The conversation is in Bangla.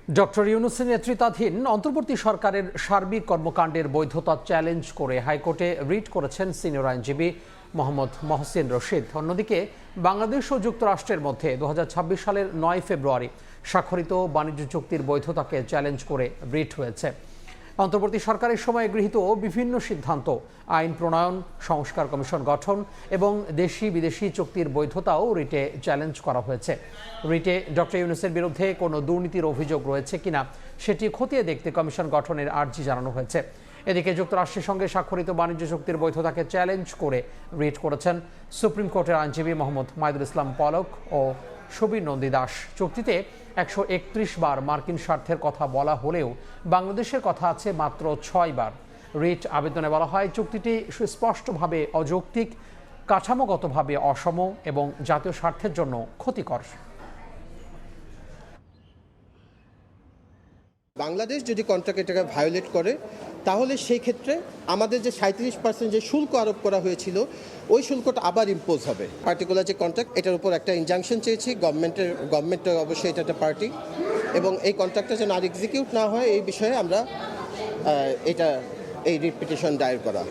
ডক্টর ইউনূসের নেতৃত্বাধীন অন্তর্বর্তী সরকারের সার্বিক কর্মকাণ্ডের বৈধতা চ্যালেঞ্জ করে হাইকোর্টে রিট করেছেন সিনিয়র আইনজীবী মোহাম্মদ মহসিন রশিদ। অন্যদিকে বাংলাদেশ ও যুক্তরাষ্ট্রের মধ্যে 2026 সালের 9 ফেব্রুয়ারি স্বাক্ষরিত বাণিজ্য চুক্তির বৈধতাকে চ্যালেঞ্জ করে রিট হয়েছে। অন্তর্বর্তী সরকারের সময়ে গৃহীত বিভিন্ন সিদ্ধান্ত, আইন প্রণয়ন, সংস্কার কমিশন গঠন এবং দেশি বিদেশি চুক্তির বৈধতাও রিটে চ্যালেঞ্জ করা হয়েছে। রিটে ডক্টর ইউনূসের বিরুদ্ধে কোনো দুর্নীতির অভিযোগ রয়েছে কিনা সেটি খতিয়ে দেখতে কমিশন গঠনের আর্জি জানানো হয়েছে। এদিকে যুক্তরাষ্ট্রের সঙ্গে স্বাক্ষরিত বাণিজ্য চুক্তির বৈধতাকে চ্যালেঞ্জ করে রিট করেছেন সুপ্রিম কোর্টের আইনজীবী মোহাম্মদ মাহিদুল ইসলাম পলক ও সুবীর নন্দী দাস। চুক্তিতে 131 বার মার্কিন স্বার্থের কথা বলা হলেও বাংলাদেশের কথা আছে মাত্র 6 বার। রিট আবেদনে বলা হয়, চুক্তিটি সুস্পষ্টভাবে অযৌক্তিক, কাঠামোগতভাবে অসম এবং জাতীয় স্বার্থের জন্য ক্ষতিকর। বাংলাদেশ যদি কন্ট্রাক্টটাকে ভায়োলেট করে তাহলে সেই ক্ষেত্রে আমাদের যে 37% যে শুল্ক আরোপ করা হয়েছিল ওই শুল্কটা আবার ইম্পোজ হবে। পার্টিকুলার যে কন্ট্রাক্ট, এটার উপর একটা ইনজাংশন চেয়েছি গভর্নমেন্টের অবশ্যই এটা একটা পার্টি, এবং এই কন্ট্রাক্টটা যেন আর এক্সিকিউট না হয় এই বিষয়ে আমরা এই রিট পিটিশন দায়ের করা।